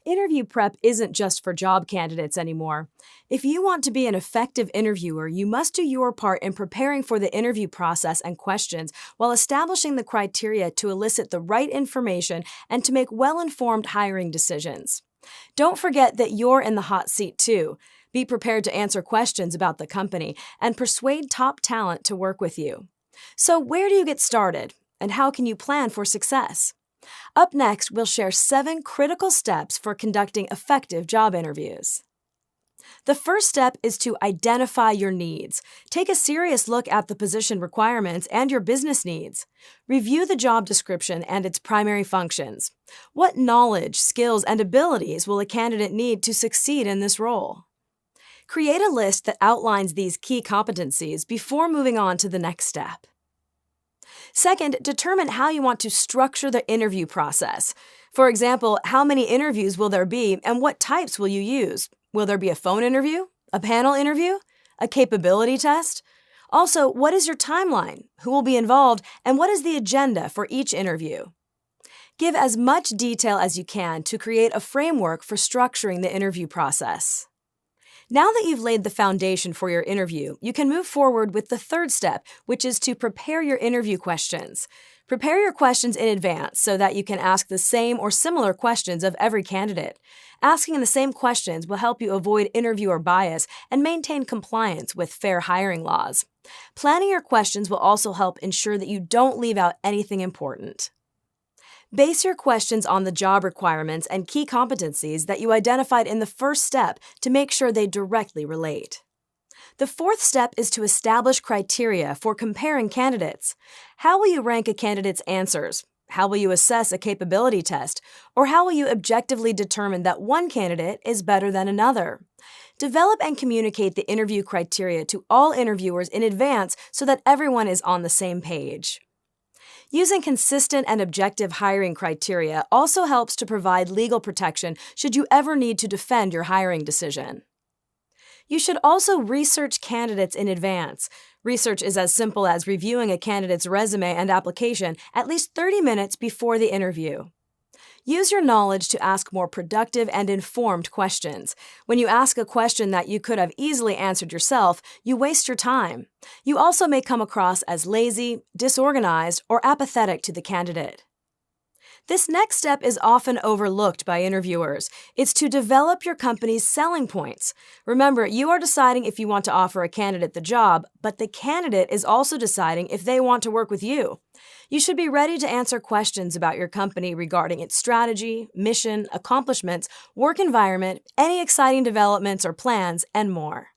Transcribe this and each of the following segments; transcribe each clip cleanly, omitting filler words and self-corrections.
Interview prep isn't just for job candidates anymore. If you want to be an effective interviewer, you must do your part in preparing for the interview process and questions while establishing the criteria to elicit the right information and to make well-informed hiring decisions. Don't forget that you're in the hot seat too. Be prepared to answer questions about the company and persuade top talent to work with you. So, where do you get started, and how can you plan for success? Up next, we'll share 7 critical steps for conducting effective job interviews. The first step is to identify your needs. Take a serious look at the position requirements and your business needs. Review the job description and its primary functions. What knowledge, skills, and abilities will a candidate need to succeed in this role? Create a list that outlines these key competencies before moving on to the next step. Second, determine how you want to structure the interview process. For example, how many interviews will there be and what types will you use? Will there be a phone interview, a panel interview, a capability test? Also, what is your timeline? Who will be involved? And what is the agenda for each interview? Give as much detail as you can to create a framework for structuring the interview process. Now that you've laid the foundation for your interview, you can move forward with the third step, which is to prepare your interview questions. Prepare your questions in advance so that you can ask the same or similar questions of every candidate. Asking the same questions will help you avoid interviewer bias and maintain compliance with fair hiring laws. Planning your questions will also help ensure that you don't leave out anything important. Base your questions on the job requirements and key competencies that you identified in the first step to make sure they directly relate. The fourth step is to establish criteria for comparing candidates. How will you rank a candidate's answers? How will you assess a capability test? Or how will you objectively determine that one candidate is better than another? Develop and communicate the interview criteria to all interviewers in advance so that everyone is on the same page. Using consistent and objective hiring criteria also helps to provide legal protection should you ever need to defend your hiring decision. You should also research candidates in advance. Research is as simple as reviewing a candidate's resume and application at least 30 minutes before the interview. Use your knowledge to ask more productive and informed questions. When you ask a question that you could have easily answered yourself, you waste your time. You also may come across as lazy, disorganized, or apathetic to the candidate. This next step is often overlooked by interviewers. It's to develop your company's selling points. Remember, you are deciding if you want to offer a candidate the job, but the candidate is also deciding if they want to work with you. You should be ready to answer questions about your company regarding its strategy, mission, accomplishments, work environment, any exciting developments or plans, and more.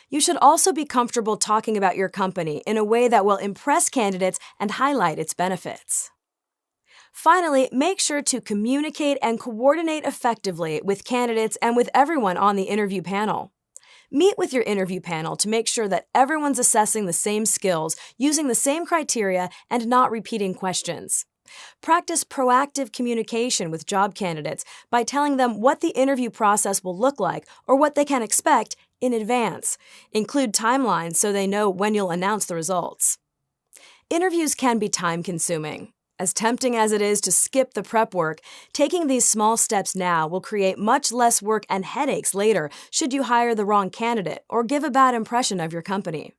You should also be comfortable talking about your company in a way that will impress candidates and highlight its benefits. Finally, make sure to communicate and coordinate effectively with candidates and with everyone on the interview panel. Meet with your interview panel to make sure that everyone's assessing the same skills, using the same criteria, and not repeating questions. Practice proactive communication with job candidates by telling them what the interview process will look like or what they can expect in advance. Include timelines so they know when you'll announce the results. Interviews can be time-consuming. As tempting as it is to skip the prep work, taking these small steps now will create much less work and headaches later should you hire the wrong candidate or give a bad impression of your company.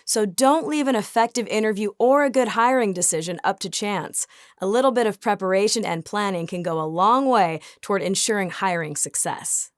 So don't leave an effective interview or a good hiring decision up to chance. A little bit of preparation and planning can go a long way toward ensuring hiring success.